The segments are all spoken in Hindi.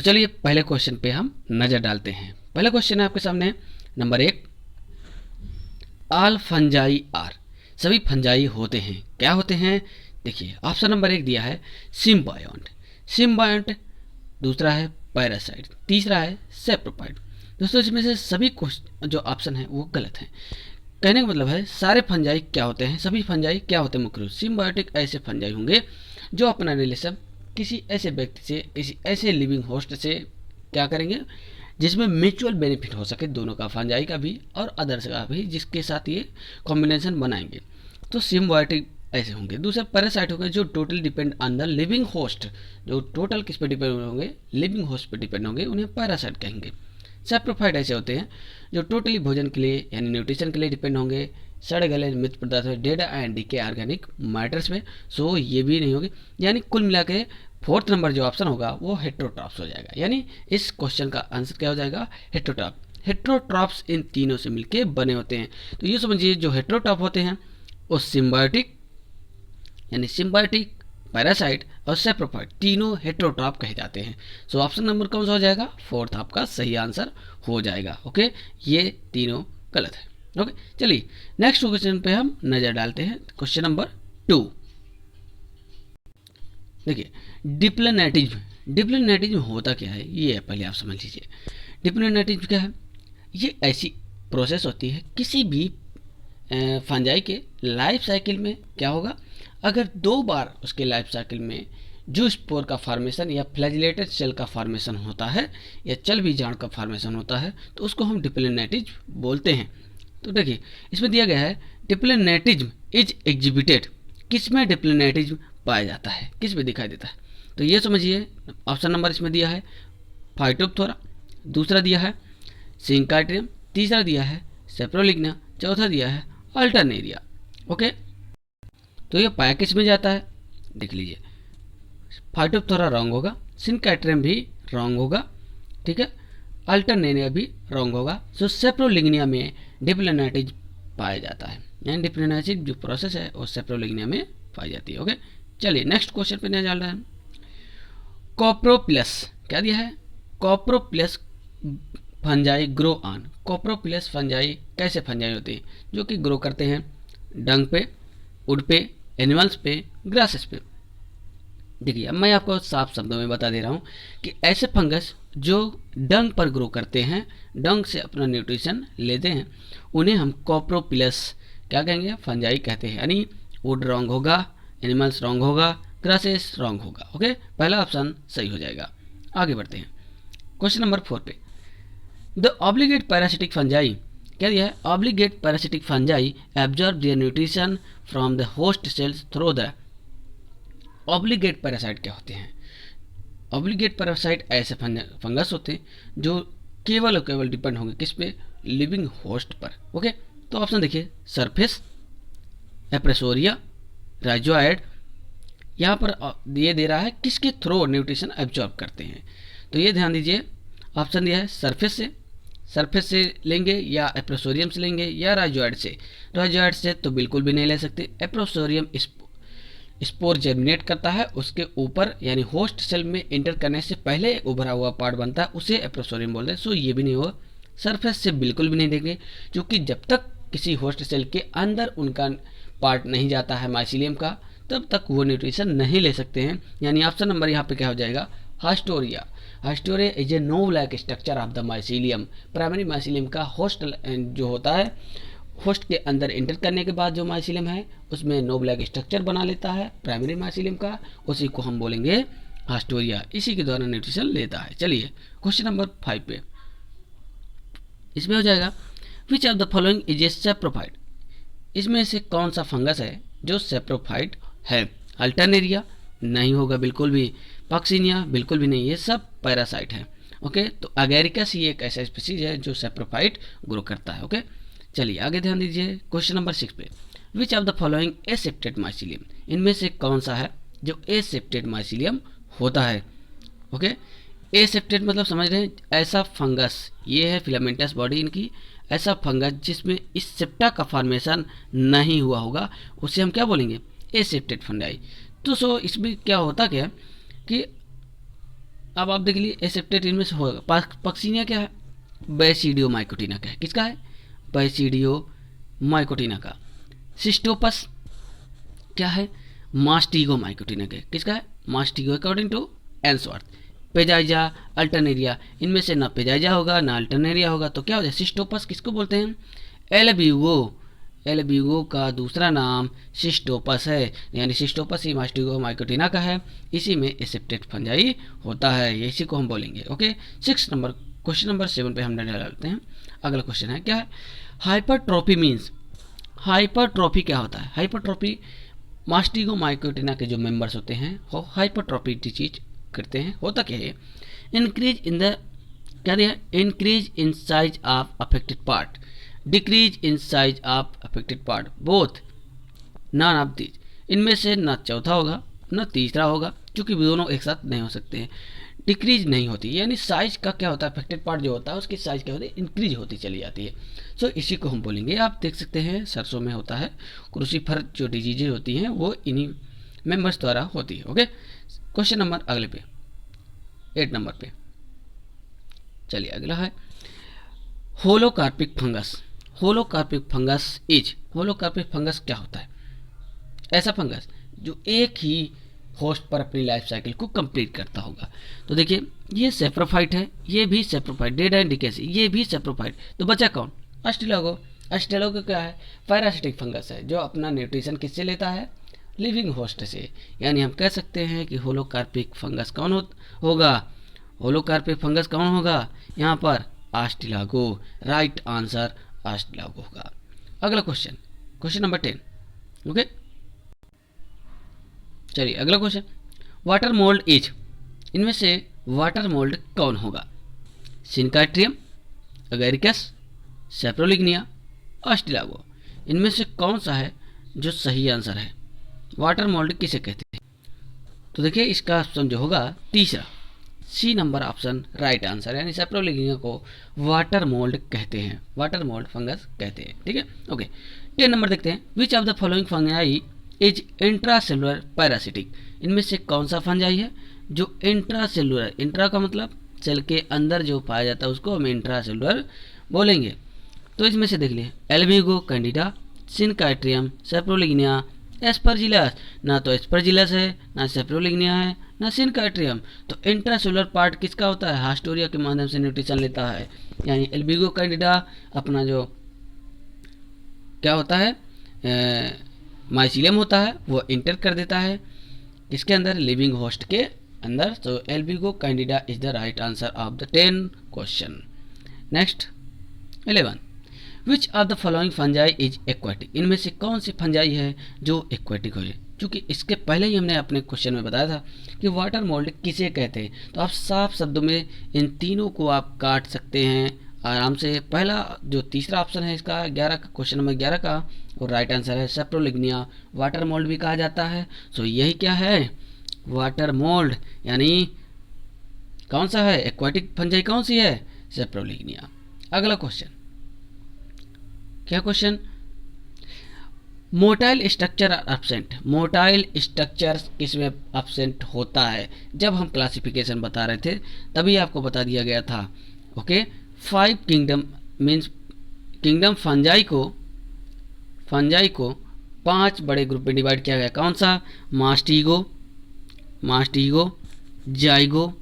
चलिए पहले क्वेश्चन पे हम नज़र डालते हैं। पहला क्वेश्चन है आपके सामने नंबर 1, ऑल फंजाई आर, सभी फंजाई होते हैं। क्या होते हैं? देखिए ऑप्शन नंबर 1 दिया है सिम्बायोंट, सिम्बायोंट, दूसरा है पैरासाइट, तीसरा है सेप्रोफाइट। दोस्तों इसमें से सभी जो ऑप्शन है वो गलत है। कहने का मतलब है सारे फंजाई क्या होते हैं, सभी फंजाई क्या होते हैं मुख्य रूप से सिम्बायोटिक ऐसे फंजाई होंगे जो अपना रिलेशन किसी ऐसे व्यक्ति से, किसी ऐसे लिविंग होस्ट से क्या करेंगे जिसमें म्यूचुअल बेनिफिट हो सके दोनों का, फंजाई का भी और अदर्स का भी, जिसके साथ ये कॉम्बिनेशन बनाएंगे। तो सिम्बायोटिक ऐसे होंगे। दूसरा पैरासाइट होंगे जो totally depend on the living host, जो टोटल किस पे डिपेंड होंगे, लिविंग होस्ट पे डिपेंड होंगे, उन्हें पैरासाइट कहेंगे। सेप्रोफाइट ऐसे होते हैं जो टोटली भोजन के लिए यानी न्यूट्रिशन के लिए डिपेंड होंगे, सड़े गले मृत पदार्थ dead and decay organic matters में, सो ये भी नहीं होगी। यानी कुल मिला के फोर्थ नंबर जो ऑप्शन होगा वो हेट्रोट्रॉप्स हो जाएगा। यानी इस क्वेश्चन का आंसर क्या हो जाएगा? हेट्रोट्रॉप। हेट्रोट्रॉप्स इन तीनों से मिलके बने होते हैं। तो ये समझिए जो हेट्रोट्रॉप होते हैं वो सिम्बायोटिक यानी सिम्बायोटिक, पैरासाइट और सेप्रोफाइट तीनों हेट्रोट्रॉप कहे जाते हैं। सो ऑप्शन नंबर कौन सा हो जाएगा? फोर्थ आपका सही आंसर हो जाएगा। ओके, ये तीनों गलत है। ओके, चलिए नेक्स्ट क्वेश्चन पे हम नजर डालते हैं। क्वेश्चन नंबर 2, देखिए डिप्लोनेटिज्म। डिप्लोनेटिज्म होता क्या है ये पहले आप समझ लीजिए। डिप्लोनेटिज्म क्या है? ये ऐसी प्रोसेस होती है किसी भी फंजाई के लाइफ साइकिल में क्या होगा, अगर 2 बार उसके लाइफ साइकिल में जो स्पोर का फॉर्मेशन या फ्लैजिलेटेड सेल का फॉर्मेशन होता है या चल बीजाणु का फॉर्मेशन होता है तो उसको हम डिप्लोनेटिज्म बोलते हैं। तो देखिए इसमें दिया गया है डिप्लोनेटिज्म इज एग्जिबिटेड, किस में डिप्लोनेटिज्म पाया जाता है, किस में दिखाई देता है? तो ये समझिए ऑप्शन नंबर इसमें दिया है फाइटोप्थोरा, दूसरा दिया है सिंकाट्रियम, तीसरा दिया है सेप्रोलिग्ना, चौथा दिया है अल्टरनेरिया। ओके, तो ये पाया किस में जाता है? देख लीजिए फाइटोप्थोरा रॉन्ग होगा, सिंकाट्रियम भी रॉन्ग होगा, ठीक है, अल्टरनेरिया भी रॉन्ग होगा। सो सेप्रोलिग्निया में डिप्लोनेटिज्म पाया जाता है, यानी डिप्लोनेटिज्म जो प्रोसेस है वो सेप्रोलिग्निया में पाई जाती है। ओके, चलिए नेक्स्ट क्वेश्चन पे नजर डाल रहे हैं। कॉप्रोप्लस क्या दिया है? कॉप्रोप्लस फंजाई ग्रो ऑन। कॉप्रोप्लस फंजाई कैसे फंजाई होती है? जो कि ग्रो करते हैं डंग पे, वुड पे, एनिमल्स पे, ग्रासेस पे। देखिए अब मैं आपको साफ शब्दों में बता दे रहा हूँ कि ऐसे फंगस जो डंग पर ग्रो करते हैं, डंग से अपना न्यूट्रिशन लेते हैं, उन्हें हम कॉप्रोप्लस क्या कहेंगे? फंजाई कहते हैं। यानी वुड रॉन्ग होगा, एनिमल्स रॉन्ग होगा, ग्रासेस रॉन्ग होगा। ओके, पहला ऑप्शन सही हो जाएगा। आगे बढ़ते हैं क्वेश्चन नंबर 4 पे। द ऑब्लिगेट पैरासिटिक फंजाई क्या दिया है? Obligate parasitic fungi absorb their nutrition from the host cells through the. Obligate parasite क्या होते हैं? ऑब्लिगेट पैरासाइट ऐसे फंगस होते हैं जो केवल और केवल डिपेंड होंगे किस पे? लिविंग होस्ट पर। ओके, तो ऑप्शन देखिए सरफेस, एप्रेसोरिया, राइजोइड। यहाँ पर ये दे रहा है किसके थ्रू न्यूट्रिशन एब्जॉर्ब करते हैं, तो ये ध्यान दीजिए ऑप्शन दिया है सरफेस से, सरफेस से लेंगे या एप्रोसोरियम से लेंगे या राइजोइड से। राइजोइड से तो बिल्कुल भी नहीं ले सकते। एप्रोसोरियम स्पोर जर्मिनेट करता है उसके ऊपर, यानी होस्ट सेल में इंटर करने से पहले उभरा हुआ पार्ट बनता है, उसे एप्रोसोरियम बोलते हैं। सो ये भी नहीं होगा। सरफेस से बिल्कुल भी नहीं देंगे क्योंकि जब तक किसी होस्ट सेल के अंदर उनका पार्ट नहीं जाता है माइसीलियम का, तब तक वो न्यूट्रिशन नहीं ले सकते हैं। यानी ऑप्शन नंबर यहाँ पे क्या हो जाएगा? Haustoria. Haustoria is a knob like structure of the mycelium. Primary mycelium का होस्ट जो होता है, होस्ट के अंदर इंटर करने के बाद जो माइसीलियम है उसमें नो ब्लैक स्ट्रक्चर बना लेता है प्राइमरी माइसीलियम का, उसी को हम बोलेंगे हास्टोरिया, इसी के द्वारा न्यूट्रिशन लेता है। चलिए क्वेश्चन नंबर 5 पे, इसमें हो जाएगा which of the following is a saprophyte. इसमें से कौन सा फंगस है जो सेप्रोफाइट है? अल्टरनेरिया नहीं होगा बिल्कुल भी, पॉक्सिनिया बिल्कुल भी नहीं, ये सब पैरासाइट है। ओके, तो अगेरिकस ये एक ऐसा स्पीसीज है जो सेप्रोफाइट ग्रो करता है। ओके, चलिए आगे ध्यान दीजिए क्वेश्चन नंबर 6 पे। Which of the following एसेप्टेड mycelium, इनमें से कौन सा है जो एसेप्टेड माइसीलियम होता है? ओके, एसेप्टेड मतलब समझ रहे हैं ऐसा फंगस, ये है फिलामेंटस बॉडी इनकी, ऐसा फंगस जिसमें इस सेप्टा का फॉर्मेशन नहीं हुआ होगा उसे हम क्या बोलेंगे? एसेप्टेड फंडाई। तो सो इसमें क्या होता क्या कि अब आप देख लीजिए एसेप्टेट इनमें से होगा। पक्सिनिया क्या है? बैसिडियोमाइकोटिना का है। किसका है? बैसिडियोमाइकोटिना का। सिस्टोपस क्या है? मास्टिगोमाइकोटिना का है। किसका है? मास्टिगो अकॉर्डिंग टू एंसवर्थ। पेजाइजा, अल्टरनेरिया, इनमें से ना पेजाइजा होगा ना अल्टरनेरिया होगा, तो क्या हो जाए? सिस्टोपस किसको बोलते हैं? एल्ब्यूगो। एल्ब्यूगो का दूसरा नाम सिस्टोपस है, यानी सिस्टोपस ही मास्टिगोमाइकोटिना का है। इसी में एसेप्टेट फंजाई होता है, इसी को हम बोलेंगे। ओके, 6 नंबर क्वेश्चन नंबर 7 पे हम डालते हैं। अगला क्वेश्चन है क्या है? Hypertrophy means. हाइपरट्रॉफी क्या होता है? हाइपरट्रॉफी मास्टिगोमाइकोटिना के जो मेंबर्स होते हैं वो हाइपरट्रॉफी चीज करते हैं। होता क्या है? इंक्रीज इन द क्या दिया? Increase in size of affected part, decrease in size of affected part, both none of these. इनमें से न चौथा होगा न तीसरा होगा, क्योंकि दोनों एक साथ नहीं हो सकते हैं। डिक्रीज नहीं होती, यानी साइज का क्या होता है? अफेक्टेड पार्ट जो होता है उसकी साइज क्या होती है? इंक्रीज होती चली जाती है। सो इसी को हम बोलेंगे। आप देख सकते हैं सरसों में होता है क्रूसीफर, जो डिजीजेज होती हैं वो इन्हीं मेंबर्स द्वारा होती है। ओके, क्वेश्चन नंबर अगले पे 8 नंबर पे चलिए अगला है होलोकार्पिक फंगस। होलोकार्पिक फंगस इज, होलोकार्पिक फंगस क्या होता है? ऐसा फंगस जो एक ही होस्ट पर अपनी लाइफ साइकिल को कंप्लीट करता होगा। तो देखिए ये सेप्रोफाइट है, ये भी सेप्रोफाइट, डेड एंड डिकेसी, ये भी सेप्रोफाइट। तो बचा कौन? अस्टिलागो। अस्टिलागो क्या है? पैरासिटिक फंगस है, जो अपना न्यूट्रिशन किससे लेता है? लिविंग होस्ट से। यानी हम कह सकते हैं कि होलोकार्पिक फंगस कौन होगा? होलोकार्पिक फंगस कौन होगा यहाँ पर? अस्टिलागो। राइट आंसर अस्टिलागो होगा। अगला क्वेश्चन, क्वेश्चन नंबर 10। ओके, चलिए अगला क्वेश्चन, वाटर मोल्ड इज। इनमें से वाटर मोल्ड कौन होगा? सिनकाट्रियम, अगेरिकस, सेप्रोलिग्निया, अस्टिलागो। इनमें से कौन सा है जो सही आंसर है? वाटर मोल्ड किसे कहते हैं? तो देखिए इसका ऑप्शन जो होगा तीसरा, C number option right answer, यानी सेप्रोलिग्निया को वाटर मोल्ड कहते हैं, वाटर मोल्ड फंगस कहते हैं। ठीक है, ओके। 10 नंबर देखते हैं, which of the following fungi is intracellular parasitic. इनमें से कौन सा फंजाई है जो इंट्रासेलुलर, इंट्रा का मतलब सेल के अंदर जो पाया जाता है उसको हम इंट्रासेलुलर बोलेंगे। तो इसमें से देख लिए एल्बिगो कैंडिडा, सिनकाट्रियम, सेप्रोलिग्निया, एस्परजिलस। ना तो एस्परजिलस है, ना सेप्रोलिग्निया है, ना सिनकाट्रियम। तो इंट्रासेलुलर पार्ट किसका होता है? हास्टोरिया के माध्यम से न्यूट्रिशन लेता है, यानी एल्बिगो कैंडिडा अपना जो क्या होता है माइसीलियम होता है वो इंटर कर देता है इसके अंदर, लिविंग होस्ट के अंदर। तो Albugo candida is the right answer of the 10 question. Next 11, which of the following fungi is aquatic. इनमें से कौन सी फंजाई है जो एक्वाटिक हो? क्योंकि इसके पहले ही हमने अपने क्वेश्चन में बताया था कि वाटर मोल्ड किसे कहते हैं, तो आप साफ शब्दों में इन तीनों को आप काट सकते हैं आराम से। पहला जो तीसरा ऑप्शन है इसका 11 का, क्वेश्चन नंबर 11 का, और राइट आंसर है सेप्रोलिग्निया। वाटर मोल्ड भी कहा जाता है, सो यही क्या है? Water mould. यानी कौन सा है एक्वाटिक फंजाई? कौन सी है? सेप्रोलिग्निया। अगला क्वेश्चन, क्या question? Motile structure absent. Motile structure किसमें एब्सेंट होता है? जब हम क्लासिफिकेशन बता रहे थे तभी आपको बता दिया गया था। Okay, 5 kingdom means kingdom fungi को 5 बड़े ग्रुप में डिवाइड किया गया। कौन सा? मास्टिगो, जाइगो,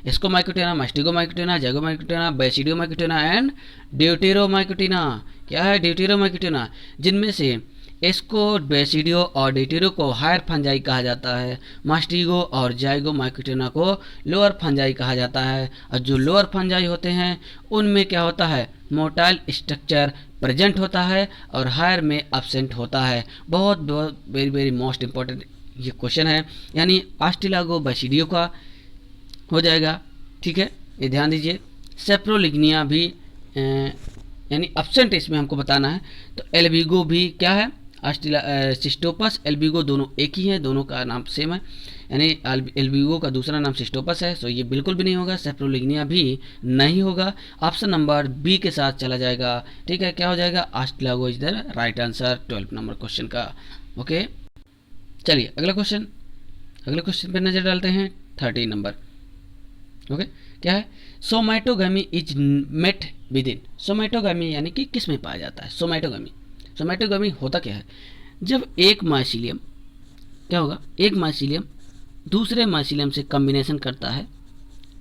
एस्कोमाइकोटिना, मास्टिगोमाइकोटिना, जाइगोमाइकोटिना, बैसिडियोमाइकोटिना एंड ड्यूटेरोमाइकोटिना। क्या है? ड्यूटेरोमाइकोटिना। जिनमें से एस्को, बैसिडियो और ड्यूटेरो को हायर फंजाई कहा जाता है, मास्टिगो और जाइगोमाइकोटिना को लोअर फंजाई कहा जाता है। और जो लोअर फंजाई होते हैं उनमें क्या होता है? मोटाइल स्ट्रक्चर प्रेजेंट होता है और हायर में एब्सेंट होता है। बहुत बहुत वेरी वेरी मोस्ट इंपॉर्टेंट ये क्वेश्चन है, यानी अस्टिलागो बैसिडियो का हो जाएगा। ठीक है, ये ध्यान दीजिए। सेप्रोलिग्निया भी यानी एब्सेंट इसमें हमको बताना है। तो एल्बिगो भी क्या है? सिस्टोपस, एल्बिगो दोनों एक ही है, दोनों का नाम सेम है, यानी एल्बिगो का दूसरा नाम सिस्टोपस है। सो ये बिल्कुल भी नहीं होगा, सेप्रोलिग्निया भी नहीं होगा। ऑप्शन नंबर बी के साथ चला जाएगा। ठीक है, क्या हो जाएगा? Ustilago is the right answer 12 number question का। ओके, चलिए अगला क्वेश्चन अगले क्वेश्चन पे नजर डालते हैं 13 नंबर। ओके, क्या है? सोमैटोगामी इज मेट विद इन। सोमैटोगामी यानी कि किस में पाया जाता है? सोमैटोगामी। सोमैटोगामी होता क्या है? जब एक माइसीलियम, क्या होगा, एक माइसीलियम दूसरे माइसीलियम से कॉम्बिनेशन करता है,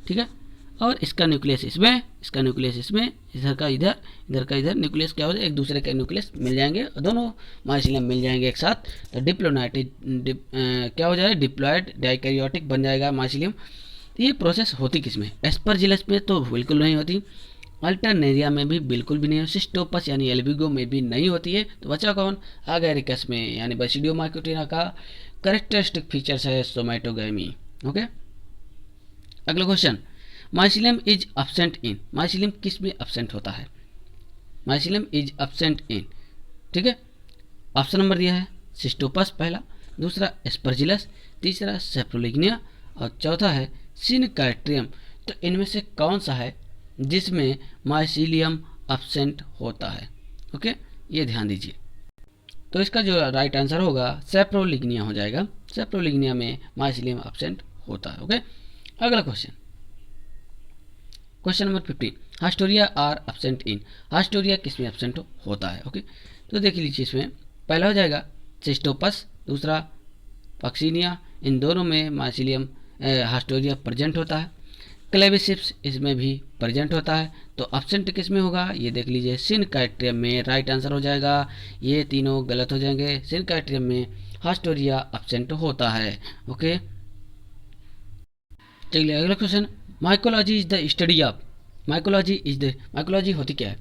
ठीक है, और इसका न्यूक्लियस इसमें, इसका न्यूक्लियस इसमें, इधर का इधर, इधर का इधर, न्यूक्लियस क्या हो जाए, एक दूसरे के न्यूक्लियस मिल जाएंगे और दोनों माइसीलियम मिल जाएंगे एक साथ, तो डिप्लोनाइटेड क्या हो जाए, डिप्लॉयड डाइकैरियोटिक बन जाएगा माइसीलियम। ये प्रोसेस होती किस में? एस्परजिलस में तो बिल्कुल नहीं होती, अल्टरनेरिया में भी बिल्कुल भी नहीं होती, सिस्टोपस यानी एल्बिगो में भी नहीं होती है। तो बचा कौन? एगैरिकस में, यानी बसिडियोमाइकोटिना का कैरेक्टरिस्टिक फीचर्स है सोमैटोगैमी। ओके, अगला question, mycelium is absent in. Mycelium किस में एब्सेंट होता है? माइसीलियम इज एब्सेंट इन, ठीक है, ऑप्शन नंबर दिया है सिस्टोपस पहला, दूसरा एस्परजिलस, तीसरा सेप्रोलिग्निया और चौथा है सिनकार्ट्रियम। तो इनमें से कौन सा है जिसमें माइसीलियम एब्सेंट होता है? ओके, ये ध्यान दीजिए। तो इसका जो राइट आंसर होगा सेप्रोलिग्निया हो जाएगा। सेप्रोलिग्निया में माइसीलियम एब्सेंट होता है। ओके, अगला question, question number 15, haustoria are absent in. Haustoria किस में एब्सेंट होता है? ओके, तो देख लीजिए, इसमें पहला हो जाएगा सिस्टोपस, दूसरा पक्सीनिया, इन दोनों में माइसीलियम हास्टोरिया प्रेजेंट होता है। क्लेविसिप्स इसमें भी प्रेजेंट होता है। तो एब्सेंट किस में होगा? ये देख लीजिए, सिनकार्ट्रियम में राइट आंसर हो जाएगा। ये तीनों गलत हो जाएंगे। सिनकार्ट्रियम में हास्टोरिया एब्सेंट होता है। ओके, चलिए अगला question, mycology is the study of. Mycology होती क्या है?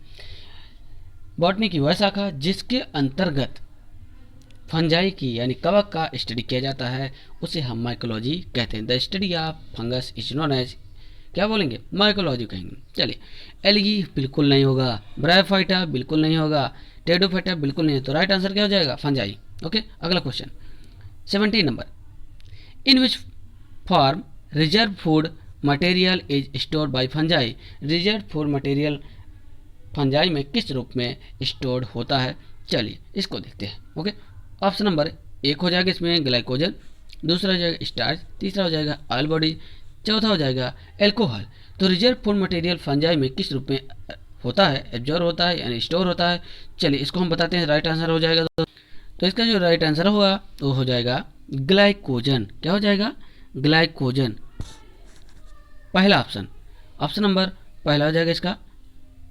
बॉटनी की वह शाखा जिसके अंतर्गत फंजाई की यानी कवक का स्टडी किया जाता है, उसे हम माइकोलॉजी कहते हैं। The study of fungus is known as, क्या बोलेंगे? माइकोलॉजी कहेंगे। चलिए, एल्गी बिल्कुल नहीं होगा, ब्रायोफाइटा बिल्कुल नहीं होगा, टेडोफाइटा बिल्कुल नहीं है। तो राइट आंसर क्या हो जाएगा? फंजाई। ओके, अगला question 17 number, in which form reserve food material is stored bye fungi. Reserve food material fungi में किस रूप में स्टोर्ड होता है? चलिए इसको देखते हैं। ओके, ऑप्शन नंबर 1 हो जाएगा इसमें ग्लाइकोजन, दूसरा हो जाएगा स्टार्च, तीसरा हो जाएगा ऑयल बॉडी, चौथा हो जाएगा एल्कोहल। तो रिजर्व फूड मटेरियल फंजाई में किस रूप में होता है? एब्जॉर्ब होता है यानी स्टोर होता है। चलिए इसको हम बताते हैं, राइट आंसर हो जाएगा। तो इसका जो राइट आंसर होगा वो हो जाएगा ग्लाइकोजन। क्या हो जाएगा? ग्लाइकोजन, पहला ऑप्शन, ऑप्शन नंबर पहला हो जाएगा इसका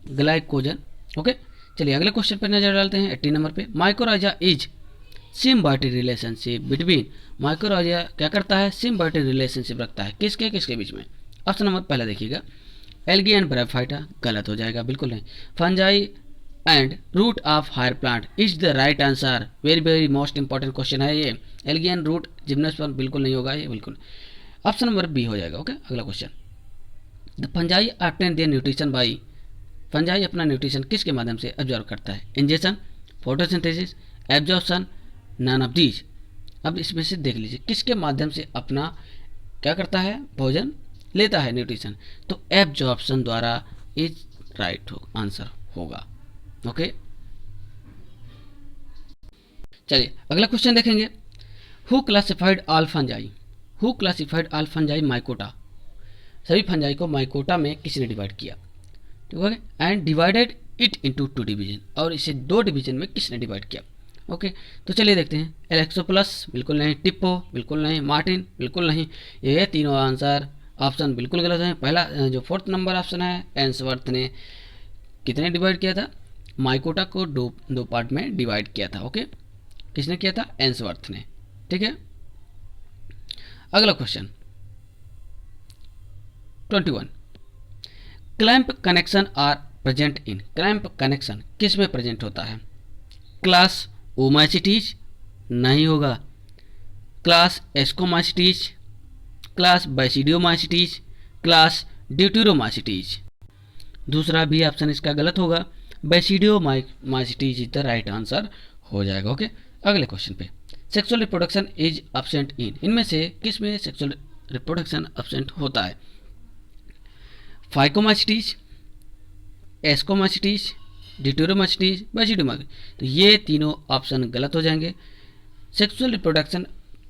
ग्लाइकोजन। ओके, चलिए अगले क्वेश्चन पर नजर डालते हैं 18 नंबर पे, mycorrhiza is symbiotic relationship between. Mycorrhiza क्या करता है? सिम्बायोटिक रिलेशनशिप रखता है किसके किसके बीच में? ऑप्शन नंबर पहला देखिएगा, एल्गी एंड ब्रायोफाइटा, गलत हो जाएगा, बिल्कुल नहीं। Fungi and root of higher plant is the right answer. Very very most important question है ये। एल्गी एंड रूट जिम्नोस्पर्म बिल्कुल नहीं होगा ये, बिल्कुल। ऑप्शन नंबर बी हो जाएगा। ओके, अगला question, the fungi obtain their nutrition by. Fungi अपना न्यूट्रिशन किसके माध्यम से ऑब्जर्व करता है? Injection, photosynthesis, absorption, none of these. अब इसमें से देख लीजिए किसके माध्यम से अपना क्या करता है? भोजन लेता है, न्यूट्रिशन। तो एब्जॉर्प्शन द्वारा इज राइट आंसर होगा। ओके, चलिए अगला क्वेश्चन देखेंगे, who classified all fungi. Who classified all fungi mycota. सभी फंजाई को माइकोटा में किसने डिवाइड किया? ठीक है, and divided it into 2 division, और इसे 2 डिवीजन में किसने डिवाइड किया? ओके, तो चलिए देखते हैं, एलेक्सोप्लस बिल्कुल नहीं, टिप्पो बिल्कुल नहीं, मार्टिन बिल्कुल नहीं। ये तीनों आंसर ऑप्शन बिल्कुल गलत है। पहला जो 4th नंबर ऑप्शन है, एंसवर्थ ने कितने डिवाइड किया था? माइकोटा को दो पार्ट में डिवाइड किया था। ओके, किसने किया था? एंसवर्थ ने। ठीक है, अगला question 21, clamp connection are present in. Clamp connection किस में प्रेजेंट होता है? क्लास ओमाइसिटीज नहीं होगा, class Ascomycetes, class Basidiomycetes, class Deuteromycetes. दूसरा भी ऑप्शन इसका गलत होगा, Basidiomycetes is the right answer हो जाएगा। ओके, अगले क्वेश्चन पे, sexual reproduction is absent in. इनमें से किस में सेक्सुअल रिप्रोडक्शन एब्सेंट होता है? Phycomycetes, Ascomycetes, Deuteromycetes, Basidiomycetes. तो ये तीनों ऑप्शन गलत हो जाएंगे। सेक्सुअल रिप्रोडक्शन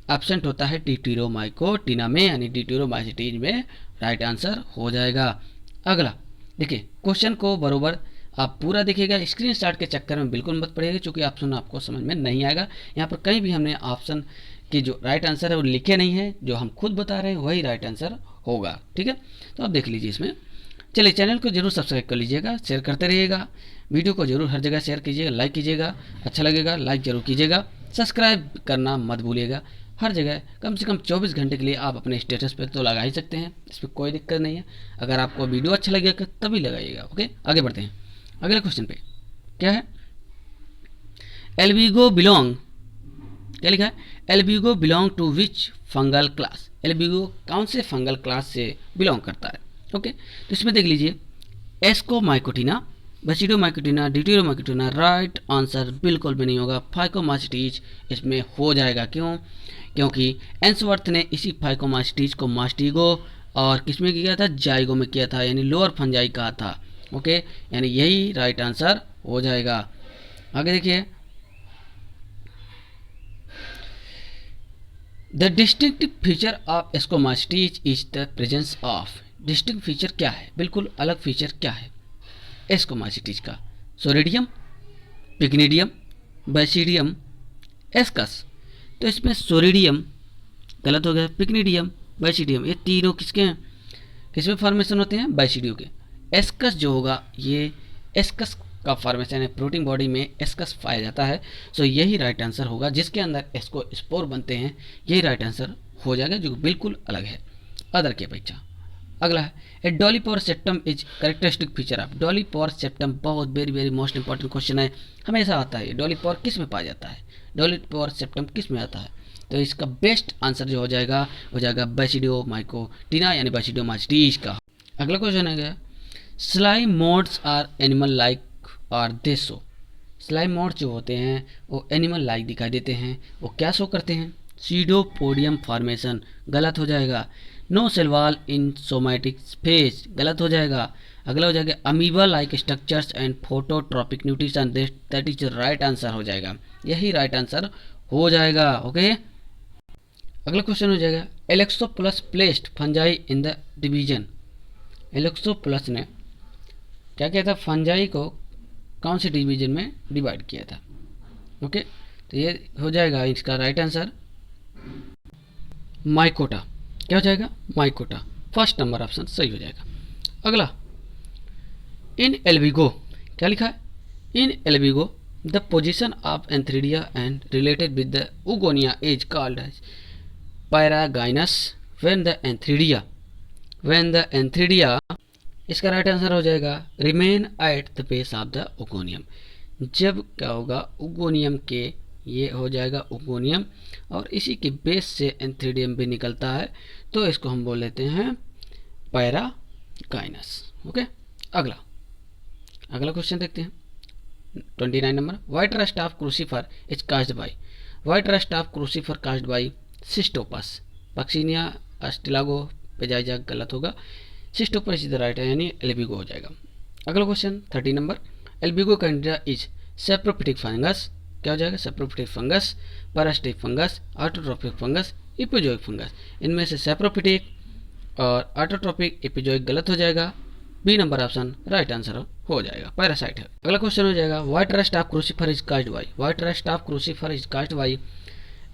एब्सेंट होता है ड्यूटेरोमाइकोटिना में, यानी ड्यूटेरोमाइसीटीज में राइट आंसर हो जाएगा। अगला देखिए, क्वेश्चन को बरोबर आप पूरा देखिएगा, स्क्रीनशॉट के चक्कर में बिल्कुल मत पड़िएगा, क्योंकि ऑप्शन आपको समझ में नहीं आएगा। यहाँ पर कहीं भी हमने ऑप्शन के जो राइट आंसर है वो लिखे नहीं है, जो हम खुद बता रहे हैं वही राइट आंसर होगा। ठीक है, तो आप देख लीजिए इसमें। चलिए, चैनल को जरूर सब्सक्राइब कर लीजिएगा, शेयर करते रहिएगा, वीडियो को जरूर हर जगह शेयर कीजिएगा, लाइक कीजिएगा, अच्छा लगेगा लाइक जरूर कीजिएगा, सब्सक्राइब करना मत भूलिएगा। हर जगह कम से कम 24 घंटे के लिए आप अपने स्टेटस पे तो लगा ही सकते हैं, इसमें कोई दिक्कत नहीं है। अगर आपको वीडियो अच्छा लगेगा तभी लगाइएगा। ओके, आगे बढ़ते हैं अगले क्वेश्चन पे। क्या है? एल्बिगो बिलोंग, क्या लिखा है? Albugo belong to which fungal class? Albugo कौन से फंगल क्लास से बिलोंग करता है? ओके, तो इसमें देख लीजिए, एस्कोमाइकोटिना, बेसिडोमाइकोटिना, ड्यूटेरोमाइकोटिना। राइट आंसर बिल्कुल भी नहीं होगा, फाइकोमास्टीज इसमें हो जाएगा। क्यों? क्योंकि एंसवर्थ ने इसी फाइकोमास्टीज को मास्टिगो और किसमें किया था? जाइगो में किया था, यानी लोअर फंजाई कहा था। ओके, यानी यही राइट आंसर हो जाएगा। आगे देखिए, the distinctive feature of ascomycetes is the presence of. Distinct feature क्या है? बिल्कुल अलग फीचर क्या है एस्कोमास्टीज का? Soredium, pycnidium, basidium, ascus. तो इसमें सोरिडियम गलत हो गया, पिग्निडियम, बैसिडियम, ये तीनों किसके हैं? किसमें फॉर्मेशन होते हैं? बैसिडियो के। एस्कस जो होगा ये एस्कस का फॉर्मेशन है, प्रोटीन बॉडी में एस्कस पाया जाता है। सो यही राइट आंसर होगा, जिसके अंदर एस्को स्पोर बनते हैं, यही राइट आंसर हो जाएगा, जो बिल्कुल अलग है अदर की अपेक्षा। अगला है, a dolipore septum is characteristic feature of. Dolipore septum बहुत very very most important question है, हमेशा आता है। डॉलीपोर किस में पाया जाता है? डॉलीपोर सेप्टम किस में आता है? तो इसका बेस्ट आंसर जो हो जाएगा बेसिडोमाइकोटिना, यानी बेसिडोमास्टीज का। अगला क्वेश्चन है, slime moulds are animal like और दे शो। स्लाइम मोड्स जो होते हैं वो एनिमल लाइक दिखाई देते हैं, वो क्या शो करते हैं? सीडोपोडियम फॉर्मेशन गलत हो जाएगा। No cell wall in somatic space गलत हो जाएगा। अगला हो जाएगा, amoeba like structures and phototropic nutrition, that is right answer हो जाएगा, यही राइट आंसर हो जाएगा। ओके, अगला क्वेश्चन हो जाएगा, Alexopoulos placed fungi in the division. Alexopoulos ने क्या किया था? फंजाई को कौन से डिवीजन में डिवाइड किया था? ओके, तो ये हो जाएगा इसका राइट आंसर माइकोटा। क्या हो जाएगा? माइकोटा, फर्स्ट नंबर ऑप्शन सही हो जाएगा। अगला, इन एल्बिगो, क्या लिखा है? In Albugo the position of antheridia and related with the oogonia is called as paragynous when the antheridia, इसका राइट आंसर हो जाएगा remain at the base of the oogonium. जब क्या होगा? उगोनियम के, ये हो जाएगा उगोनियम, और इसी के बेस से एंथ्रीडियम भी निकलता है, तो इसको हम बोल लेते हैं पैरागाइनस। ओके, अगला क्वेश्चन देखते हैं 29 नंबर। White rust of crucifer is caused by. White rust of crucifer caused by Cystopus, Puccinia Ustilago Peziza गलत होगा, सिस्टोपस इज द राइट है, यानी एल्बिगो हो जाएगा। अगला क्वेश्चन 30 नंबर, Albugo candida is saprophytic fungus. क्या हो जाएगा? Saprophytic fungus, parasitic fungus, autotrophic fungus, epizoic fungus. इनमें से सेप्रोफिटिक और ऑटोट्रोपिक एपिजोइक गलत हो जाएगा, B number option right answer हो जाएगा, पैरासाइट है। अगला क्वेश्चन हो जाएगा, white rust of crucifer is caused by. White rust of crucifer is caused by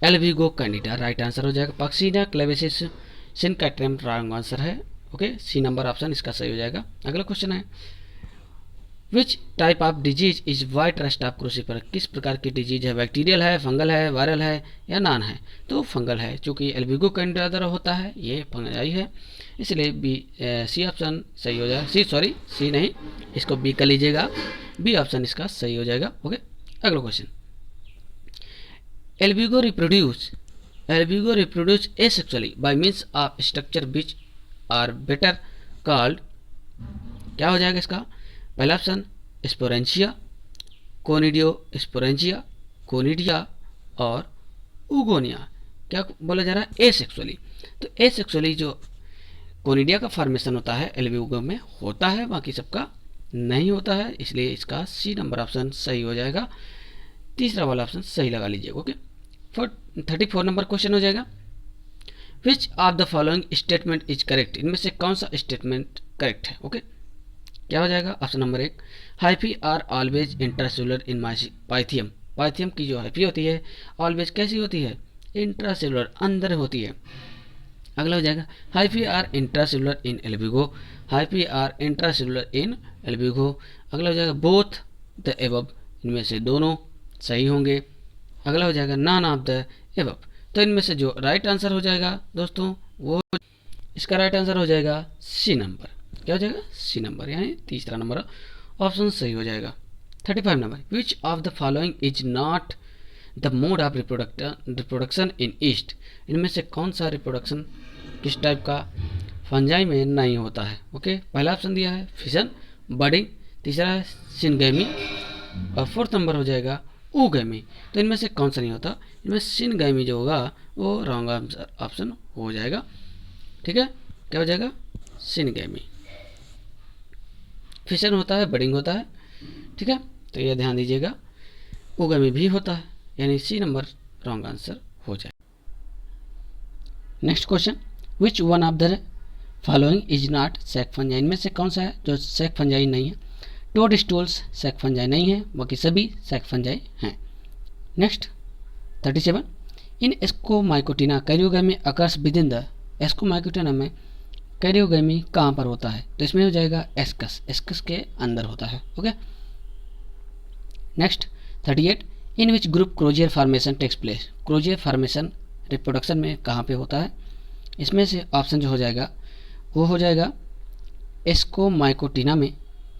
Albugo candida, right answer हो जाएगा। Puccinia Claviceps Synchytrium wrong answer है। ओके, सी नंबर ऑप्शन इसका सही हो जाएगा। अगला क्वेश्चन है, which type of disease is white rust of crucifer. किस प्रकार की डिजीज है? बैक्टीरियल है, फंगल है, वायरल है या नॉन है? तो फंगल है, चूँकि एल्बिगो कैंडिडा द्वारा होता है, ये फंगाई है, इसलिए बी सी ऑप्शन सही हो जाएगा। सी नहीं, इसको बी कर लीजिएगा, बी ऑप्शन इसका सही हो जाएगा। ओके, अगला question, Albugo reproduce asexually by means of structure which are better called. क्या हो जाएगा इसका? पहला ऑप्शन स्पोरेंशिया, कोनिडियो कोनिडिया और उगोनिया। क्या बोला जा रहा है? एसेक्सुअली। तो एसेक्सुअली जो कोनिडिया का फॉर्मेशन होता है एल्बिगो में होता है, बाकी सबका नहीं होता है, इसलिए इसका सी नंबर ऑप्शन सही हो जाएगा। तीसरा वाला ऑप्शन सही लगा लीजिए। ओके, 34 नंबर क्वेश्चन हो जाएगा, which of the following statement is correct, इनमें से कौन सा स्टेटमेंट करेक्ट है। ओके, क्या हो जाएगा, option number 1, hyphae are always intracellular in Pythium, Pythium की जो हाइफी होती है ऑलवेज कैसी होती है, इंट्रासेलुलर, अंदर होती है। अगला हो जाएगा, hyphae are intracellular in Albugo, hyphae are intracellular in Albugo. अगला हो जाएगा, बोथ द एबव, इनमें से दोनों सही होंगे। अगला हो जाएगा, नॉन ऑफ द एबव, तो इनमें से जो राइट आंसर हो जाएगा दोस्तों वो, इसका राइट आंसर हो जाएगा सी नंबर। क्या हो जाएगा, सी नंबर, यानी तीसरा नंबर ऑप्शन सही हो जाएगा। 35 number, which of the following is not the mode of reproduction in east, इनमें से कौन सा रिप्रोडक्शन किस टाइप का फंजाई में नहीं होता है। ओके, पहला ऑप्शन दिया है फिशन, बडिंग, तीसरा है सिनगैमी, और फोर्थ नंबर हो जाएगा ऊगैमी। तो इनमें से कौन सा नहीं होता, इनमें सिनगैमी जो होगा वो रॉन्ग ऑप्शन हो जाएगा। ठीक है, क्या हो जाएगा, सिनगैमी। फिशन होता है, बडिंग होता है, ठीक है, तो ये ध्यान दीजिएगा। ऊगैमी भी होता है, यानी सी नंबर रॉन्ग आंसर हो जाए। Next question, which one of the following is not sac fungi, इनमें से कौन सा है जो सैक फंजाई नहीं है। टोड स्टूल्स सैक फंजाई नहीं है, बाकी सभी सैक फंजाई हैं। Next 37, in Ascomycotina karyogamy occurs within the, Ascomycotina में कैरियोगैमी कहाँ पर होता है, तो इसमें हो जाएगा एस्कस, एस्कस के अंदर होता है। Okay, next 38, in which group crozier formation takes place, crozier formation reproduction में कहाँ पे होता है। इसमें से ऑप्शन जो हो जाएगा वो हो जाएगा एस्कोमाइकोटिना में।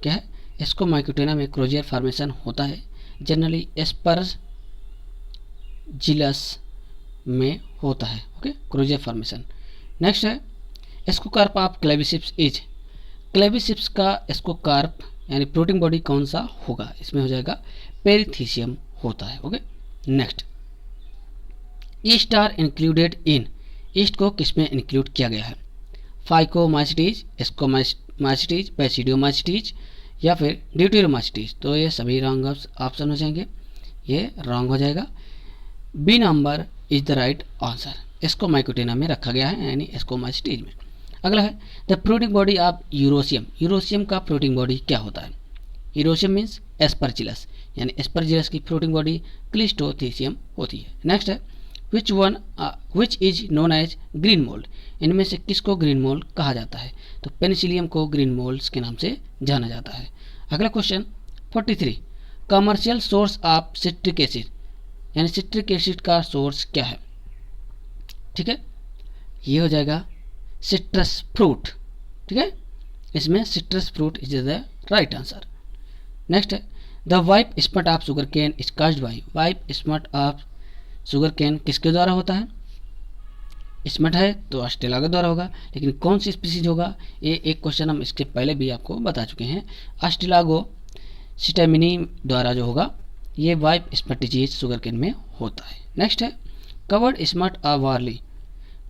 क्या है, एस्कोमाइकोटिना में क्रोजियर फॉर्मेशन होता है, जनरली एस्परजिलस में होता है। Okay, Crozier formation. नेक्स्ट है, एस्कोकार्प ऑफ क्लेविसिप्स इज, क्लेविसिप्स का एस्कोकार्प यानी प्रोटीन बॉडी कौन सा होगा, इसमें हो जाएगा पेरिथीसियम होता है। Okay, next, yeast are included in, yeast को किसमें इंक्लूड किया गया है, फाइकोमाइसिटीज, एस्कोमाइसिटीज, बैसिडियोमाइसिटीज या फिर ड्यूटेरोमाइसिटीज। तो ये सभी रॉन्ग ऑप्शन हो जाएंगे, ये रॉन्ग हो जाएगा। B number is the right answer, Ascomycotina में रखा गया है, यानी एस्कोमाइसिटीज में। अगला है, the protein body of Eurotium, Eurotium का प्रोटीन बॉडी क्या होता है। यूरोसियम मीन्स एस्परजिलस, यानी एस्परजिलस की प्रोटीन बॉडी क्लिस्टोथीसियम होती है। नेक्स्ट है, which is known as green mould, इनमें से किसको ग्रीन मोल्ड कहा जाता है, तो पेनिसिलियम को ग्रीन मोल्ड्स के नाम से जाना जाता है। अगला question 43, commercial source of citric acid, यानी सिट्रिक एसिड का सोर्स क्या है। ठीक है, ये हो जाएगा सिट्रस फ्रूट। ठीक है, इसमें citrus fruit is the right answer. Next है, the whip smut of sugar cane is caused by, whip smut of sugar cane किसके द्वारा होता है, स्मट है तो ऑस्ट्रेलिया के द्वारा होगा, लेकिन कौन सी स्पीसीज होगा, ये एक क्वेश्चन हम इसके पहले भी आपको बता चुके हैं। ऑस्ट्रेलागो सिटामिनी द्वारा जो होगा ये whip smut disease sugar cane में होता है। नेक्स्ट है, covered smut of barley,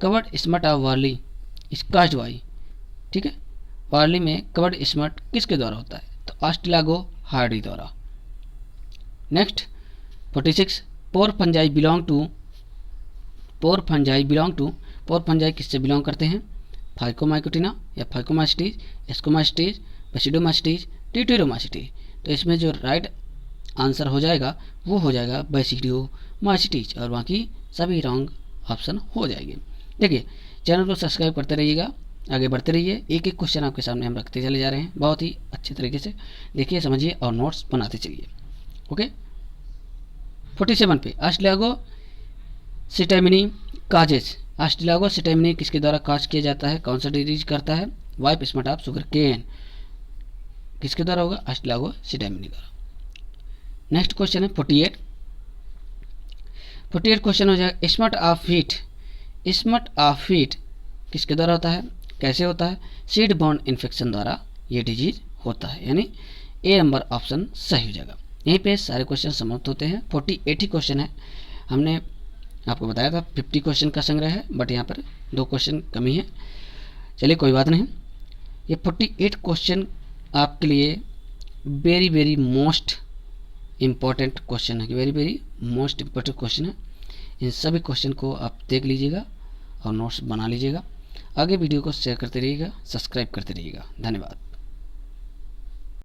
covered smut of barley is caused by, ठीक है, वार्ली में कवर्ड स्मट किसके द्वारा होता है, तो ऑस्ट्रेलागो हार्डी द्वारा। Next 46, pore fungi belong to, pore fungi belong to, pore fungi किससे बिलोंग करते हैं, फाइकोमाइकोटिना या फाइकोमाइसिटीज, एस्कोमाइसिटीज, बैसिडोमाइसिटीज, ड्यूटेरोमाइसिटीज। तो इसमें जो राइट आंसर हो जाएगा वो हो जाएगा बैसिडियोमाइसिटीज, और बाकी सभी रॉन्ग ऑप्शन हो जाएंगे। देखिए, चैनल को सब्सक्राइब करते रहिएगा, आगे बढ़ते रहिए, एक एक क्वेश्चन आपके सामने हम रखते चले जा रहे हैं, बहुत ही अच्छे तरीके से देखिए, समझिए और नोट्स बनाते चलिए। ओके, 47 पे, ऑस्ट्रेलियागो सिटामिनी काजेस, ऑस्ट्रेलियागो सिटामिनी किसके द्वारा काज किया जाता है, कौन सा डिजीज करता है, whip smut of sugar cane किसके द्वारा होगा, ऑस्ट्रेलियागो सिटामिनी द्वारा। नेक्स्ट क्वेश्चन है 48, 48 क्वेश्चन हो जाएगा, smut of heat, smut of heat किसके द्वारा होता है, कैसे होता है, सीड बॉर्न इन्फेक्शन द्वारा ये डिजीज होता है, यानी ए नंबर ऑप्शन सही हो जाएगा। यहीं पे सारे क्वेश्चन समाप्त होते हैं। 48 ही क्वेश्चन है, हमने आपको बताया था 50 क्वेश्चन का संग्रह है, बट यहाँ पर 2 क्वेश्चन कमी है, चलिए कोई बात नहीं। ये 48 क्वेश्चन आपके लिए very very most important question है, very very most important question है। इन सभी क्वेश्चन को आप देख लीजिएगा और नोट्स बना लीजिएगा। आगे वीडियो को शेयर करते रहिएगा, सब्सक्राइब करते रहिएगा। धन्यवाद।